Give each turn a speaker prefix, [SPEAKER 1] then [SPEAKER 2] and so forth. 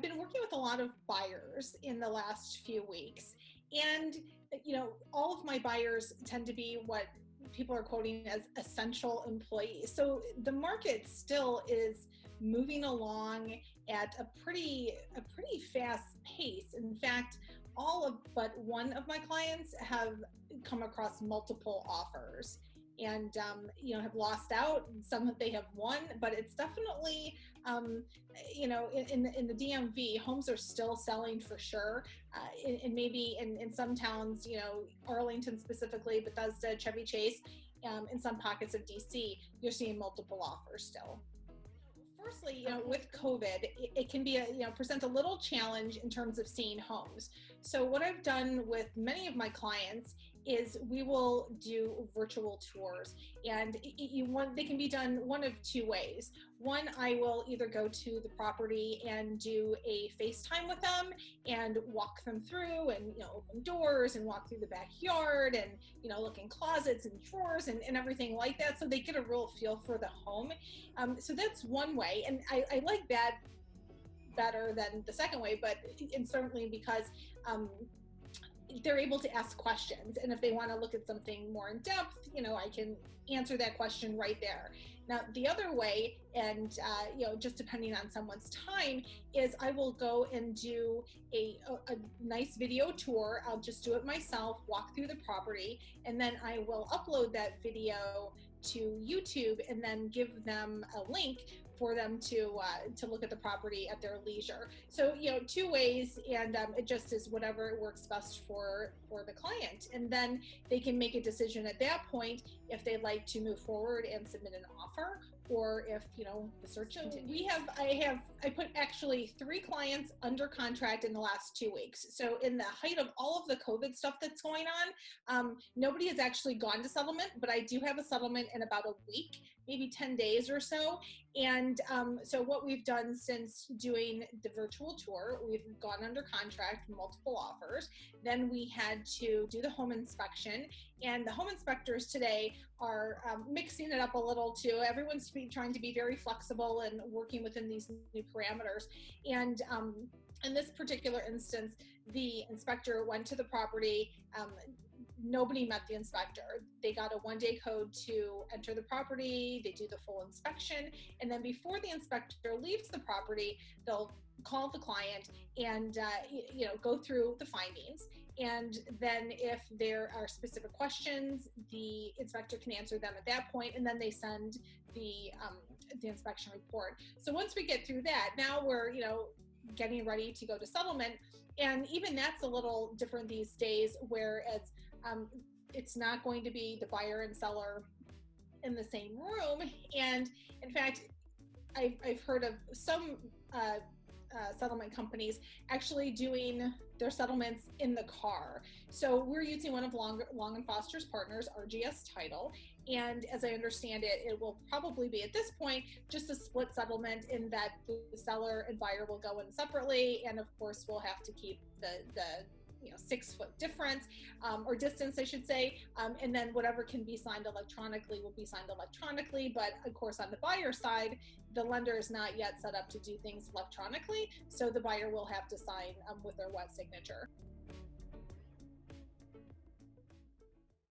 [SPEAKER 1] been working with a lot of buyers in the last few weeks. And, all of my buyers tend to be what people are quoting as essential employees. So the market still is moving along at a pretty fast pace. In fact, all of but one of my clients have come across multiple offers and have lost out. Some they have won, but it's definitely in the DMV, homes are still selling for sure, and maybe in some towns, Arlington specifically, Bethesda, Chevy Chase, in some pockets of DC, you're seeing multiple offers still. Firstly, with COVID, it can be present a little challenge in terms of seeing homes. So what I've done with many of my clients is we will do virtual tours, and they can be done one of two ways. One, I will either go to the property and do a FaceTime with them and walk them through and open doors and walk through the backyard and look in closets and drawers and everything like that, so they get a real feel for the home. So that's one way, and I like that better than the second way, and certainly because they're able to ask questions, and if they want to look at something more in depth, I can answer that question right there. Now, the other way, and just depending on someone's time, is I will go and do a nice video tour. I'll just do it myself, walk through the property, and then I will upload that video to YouTube and then give them a link for them to look at the property at their leisure. So two ways, and it just is whatever works best for the client, and then they can make a decision at that point if they'd like to move forward and submit an offer, or if the search continues. I put actually 3 clients under contract in the last 2 weeks. So in the height of all of the COVID stuff that's going on, nobody has actually gone to settlement, but I do have a settlement in about a week, maybe 10 days or so. And so what we've done since doing the virtual tour, we've gone under contract, multiple offers. Then we had to do the home inspection, and the home inspectors today are mixing it up a little too. Everyone's trying to be very flexible and working within these new parameters. And in this particular instance, the inspector went to the property. Nobody met the inspector. They got a 1-day code to enter the property. They do the full inspection. And then before the inspector leaves the property, they'll call the client and go through the findings. And then if there are specific questions, the inspector can answer them at that point, and then they send the inspection report. So once we get through that, now we're getting ready to go to settlement. And even that's a little different these days, whereas it's not going to be the buyer and seller in the same room. And in fact, I've heard of some settlement companies actually doing their settlements in the car. So we're using one of Long & Foster's partners, RGS Title, and as I understand it, it will probably be at this point just a split settlement in that the seller and buyer will go in separately, and of course we'll have to keep the 6-foot difference, or distance, I should say. And then whatever can be signed electronically will be signed electronically. But of course, on the buyer side, the lender is not yet set up to do things electronically. So the buyer will have to sign with their wet signature.